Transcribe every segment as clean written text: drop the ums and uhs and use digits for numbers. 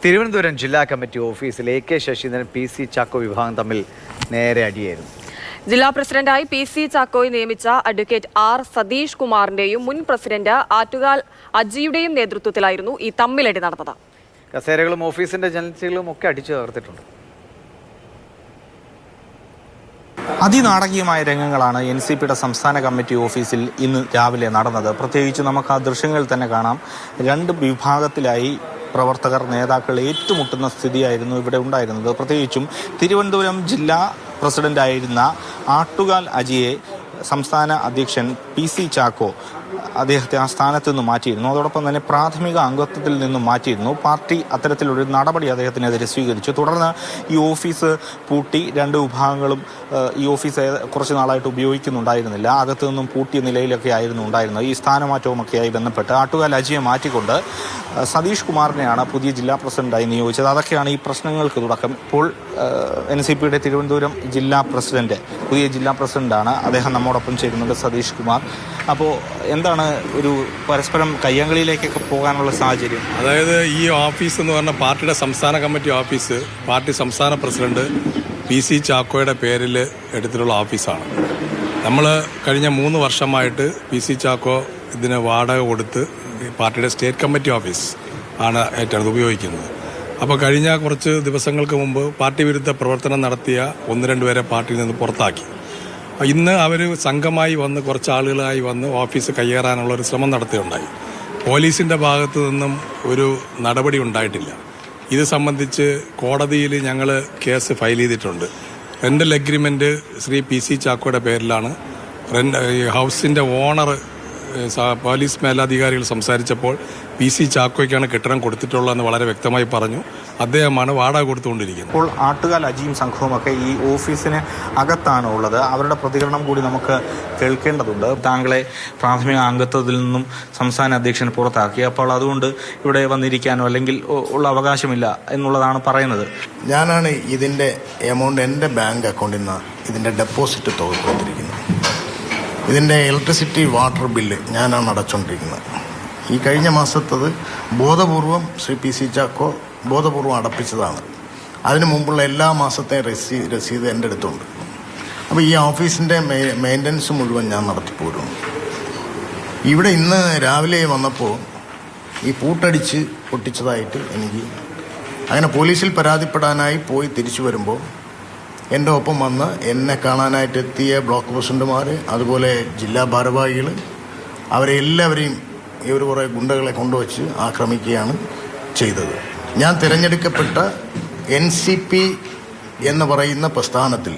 തിരുവനന്തപുരം ജില്ലാ കമ്മിറ്റി ഓഫീസിൽ AK Saseendran PC Chacko വിഭാഗം തമ്മിൽ നേരെ അടിയായിരുന്നു. ജില്ലാ പ്രസിഡന്റായി PC ചാക്കോയെ നിയമിച്ച അഡ്വക്കേറ്റ് R സതീഷ് കുമാറിന്റെയും മുൻ പ്രസിഡന്റ് ആറ്റുകാൽ അജിയുടെയും നേതൃത്വത്തിലായിരുന്നു ഈ തമ്മിലടി നടന്നത്. കസേരകളും ഓഫീസിന്റെ ജനലുകളും ഒക്കെ അടിച്ചു തകർത്തിട്ടുണ്ട്. അതിനാടകീയമായ രംഗങ്ങളാണ് NCPയുടെ സംസ്ഥാന കമ്മിറ്റി ഓഫീസിൽ ഇന്ന് രാവിലെ നടന്നത്. പ്രത്യേകിച്ച് നമുക്ക് ആ ദൃശ്യങ്ങളിൽ തന്നെ കാണാം. രണ്ട് വിഭാഗത്തിലായി പ്രവർത്തകർ, നേതാക്കൾ ഏറ്റുമുട്ടുന്ന സ്ഥിതിയായിരുന്നു ഇവിടെ ഉണ്ടായിരുന്നത്. പ്രത്യേകിച്ചും തിരുവനന്തപുരം ജില്ലാ പ്രസിഡന്റായിരുന്ന ആട്ടുകാൽ അജിയെ സംസ്ഥാന അധ്യക്ഷൻ PC ചാക്കോ അദ്ദേഹത്തെ ആ സ്ഥാനത്ത് നിന്ന് മാറ്റിയിരുന്നു. അതോടൊപ്പം തന്നെ പ്രാഥമിക അംഗത്വത്തിൽ നിന്നും മാറ്റിയിരുന്നു. പാർട്ടി അത്തരത്തിലൊരു നടപടി അദ്ദേഹത്തിനെതിരെ സ്വീകരിച്ചു. തുടർന്ന് ഈ ഓഫീസ് പൂട്ടി. രണ്ട് വിഭാഗങ്ങളും ഈ ഓഫീസ് കുറച്ച് നാളായിട്ട് ഉപയോഗിക്കുന്നുണ്ടായിരുന്നില്ല. അകത്തു നിന്നും പൂട്ടിയ നിലയിലൊക്കെ ആയിരുന്നു ഉണ്ടായിരുന്നത്. ഈ സ്ഥാനമാറ്റവുമൊക്കെയായി ബന്ധപ്പെട്ട് ആട്ടുകാൽ അജിയെ മാറ്റിക്കൊണ്ട് സതീഷ് കുമാറിനെയാണ് പുതിയ ജില്ലാ പ്രസിഡന്റായി നിയോഗിച്ചത്. അതൊക്കെയാണ് ഈ പ്രശ്നങ്ങൾക്ക് തുടക്കം. ഇപ്പോൾ NCPയുടെ തിരുവനന്തപുരം ജില്ലാ പ്രസിഡന്റ്, പുതിയ ജില്ലാ പ്രസിഡന്റാണ്. അദ്ദേഹം നമ്മോടൊപ്പം ചേരുന്നുണ്ട്, സതീഷ് കുമാർ. അപ്പോൾ എന്താണ് ഒരു പരസ്പരം കയ്യാങ്കളിയിലേക്കൊക്കെ പോകാനുള്ള സാഹചര്യം? അതായത് ഈ ഓഫീസ് എന്ന് പറഞ്ഞാൽ പാർട്ടിയുടെ സംസ്ഥാന കമ്മിറ്റി ഓഫീസ് പാർട്ടി സംസ്ഥാന പ്രസിഡന്റ് PC ചാക്കോയുടെ പേരിൽ എടുത്തിട്ടുള്ള ഓഫീസാണ്. നമ്മൾ കഴിഞ്ഞ 3 വർഷമായിട്ട് PC ചാക്കോ ഇതിന് വാടക കൊടുത്ത് പാർട്ടിയുടെ സ്റ്റേറ്റ് കമ്മിറ്റി ഓഫീസ് ആണ് ഏറ്റവും ഉപയോഗിക്കുന്നത്. അപ്പോൾ കഴിഞ്ഞ കുറച്ച് ദിവസങ്ങൾക്ക് മുമ്പ് പാർട്ടി വിരുദ്ധ പ്രവർത്തനം നടത്തിയ 1-2 പേരെ പാർട്ടിയിൽ നിന്ന് പുറത്താക്കി. ഇന്ന് അവർ സംഘമായി വന്ന് കുറച്ച് ആളുകളായി വന്ന് ഓഫീസ് കയ്യേറാനുള്ള ഒരു ശ്രമം നടത്തുകയുണ്ടായി. പോലീസിൻ്റെ ഭാഗത്തു നിന്നും ഒരു നടപടി ഉണ്ടായിട്ടില്ല. ഇത് സംബന്ധിച്ച് കോടതിയിൽ ഞങ്ങൾ കേസ് ഫയൽ ചെയ്തിട്ടുണ്ട്. റെൻ്റൽ എഗ്രിമെൻറ്റ് ശ്രീ PC ചാക്കോയുടെ പേരിലാണ്. ഹൗസിൻ്റെ ഓണർ പോലീസ് മേലധികാരികൾ സംസാരിച്ചപ്പോൾ PC ചാക്കോയ്ക്കാണ് കെട്ടിടം കൊടുത്തിട്ടുള്ളതെന്ന് വളരെ വ്യക്തമായി പറഞ്ഞു. അദ്ദേഹമാണ് വാടക കൊടുത്തുകൊണ്ടിരിക്കുന്നത്. ഇപ്പോൾ ആട്ടുകാൽ അജിയും സംഘവുമൊക്കെ ഈ ഓഫീസിന് അകത്താണ് ഉള്ളത്. അവരുടെ പ്രതികരണം കൂടി നമുക്ക് കേൾക്കേണ്ടതുണ്ട്. താങ്കളെ പ്രാഥമിക അംഗത്വത്തിൽ നിന്നും സംസ്ഥാന അധ്യക്ഷൻ പുറത്താക്കി, അപ്പോൾ അതുകൊണ്ട് ഇവിടെ വന്നിരിക്കാനോ അല്ലെങ്കിൽ ഉള്ള അവകാശമില്ല എന്നുള്ളതാണ് പറയുന്നത്. ഞാനാണ് ഇതിൻ്റെ എമൗണ്ട് എൻ്റെ ബാങ്ക് അക്കൗണ്ടിൽ നിന്ന് ഇതിൻ്റെ ഡെപ്പോസിറ്റ് തുക കൊടുത്തിരിക്കുന്നത്. ഇതിൻ്റെ ഇലക്ട്രിസിറ്റി വാട്ടർ ബില്ല് ഞാനാണ് അടച്ചുകൊണ്ടിരിക്കുന്നത്. ഈ കഴിഞ്ഞ മാസത്തത് ബോധപൂർവം ശ്രീ PC ചാക്കോ ബോധപൂർവം അടപ്പിച്ചതാണ്. അതിനു മുമ്പുള്ള എല്ലാ മാസത്തെയും രസീത് എൻ്റെ അടുത്തുണ്ട്. അപ്പോൾ ഈ ഓഫീസിൻ്റെ മെയിൻ്റനൻസ് മുഴുവൻ ഞാൻ നടത്തിപ്പോരുന്നു. ഇവിടെ ഇന്ന് രാവിലെ വന്നപ്പോൾ ഈ പൂട്ടടിച്ച് പൊട്ടിച്ചതായിട്ട് എനിക്ക് അങ്ങനെ പോലീസിൽ പരാതിപ്പെടാനായി പോയി തിരിച്ചു വരുമ്പോൾ എൻ്റെ ഒപ്പം വന്ന് എന്നെ കാണാനായിട്ട് എത്തിയ ബ്ലോക്ക് പ്രസിഡന്റുമാർ, അതുപോലെ ജില്ലാ ഭാരവാഹികൾ, അവരെ എല്ലാവരെയും ഇവർ കുറേ ഗുണ്ടകളെ കൊണ്ടുവച്ച് ആക്രമിക്കുകയാണ് ചെയ്തത്. ഞാൻ തിരഞ്ഞെടുക്കപ്പെട്ട NCP എന്ന് പറയുന്ന പ്രസ്ഥാനത്തിൽ,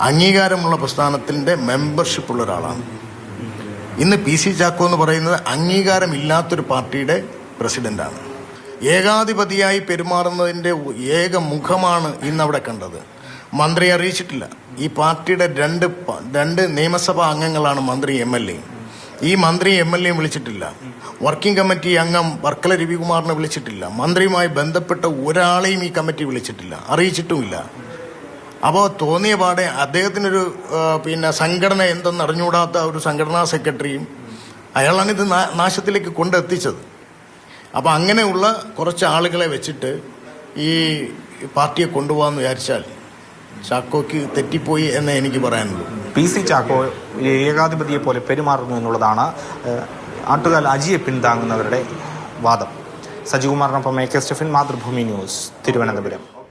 അംഗീകാരമുള്ള പ്രസ്ഥാനത്തിൻ്റെ മെമ്പർഷിപ്പുള്ള ഒരാളാണ്. ഇന്ന് PC ചാക്കോ എന്ന് പറയുന്നത് അംഗീകാരമില്ലാത്തൊരു പാർട്ടിയുടെ പ്രസിഡൻ്റാണ്. ഏകാധിപതിയായി പെരുമാറുന്നതിൻ്റെ ഏക മുഖമാണ് ഇന്നവിടെ കണ്ടത്. മന്ത്രിയെ അറിയിച്ചിട്ടില്ല. ഈ പാർട്ടിയുടെ രണ്ട് നിയമസഭാ അംഗങ്ങളാണ് മന്ത്രി MLA. ഈ മന്ത്രി MLA വിളിച്ചിട്ടില്ല. വർക്കിംഗ് കമ്മിറ്റി അംഗം വർക്കല രവികുമാറിനെ വിളിച്ചിട്ടില്ല. മന്ത്രിയുമായി ബന്ധപ്പെട്ട ഒരാളെയും ഈ കമ്മിറ്റി വിളിച്ചിട്ടില്ല, അറിയിച്ചിട്ടുമില്ല. അപ്പോൾ തോന്നിയ പാടെ അദ്ദേഹത്തിനൊരു സംഘടന എന്തെന്ന് അറിഞ്ഞുകൂടാത്ത ഒരു സംഘടനാ സെക്രട്ടറിയും അയാളാണ് ഇത് നാശത്തിലേക്ക് കൊണ്ടെത്തിച്ചത്. അപ്പോൾ അങ്ങനെയുള്ള കുറച്ച് ആളുകളെ വെച്ചിട്ട് ഈ പാർട്ടിയെ കൊണ്ടുപോകാമെന്ന് വിചാരിച്ചാൽ ചാക്കോയ്ക്ക് തെറ്റിപ്പോയി എന്നേ എനിക്ക് പറയാനുള്ളൂ. PC ചാക്കോ ഏകാധിപതിയെ പോലെ പെരുമാറുന്നു എന്നുള്ളതാണ് ആട്ടുകാൽ അജിയെ പിന്താങ്ങുന്നവരുടെ വാദം. സജികുമാറിനൊപ്പം AK സ്റ്റെഫിൻ, മാതൃഭൂമി ന്യൂസ്, തിരുവനന്തപുരം.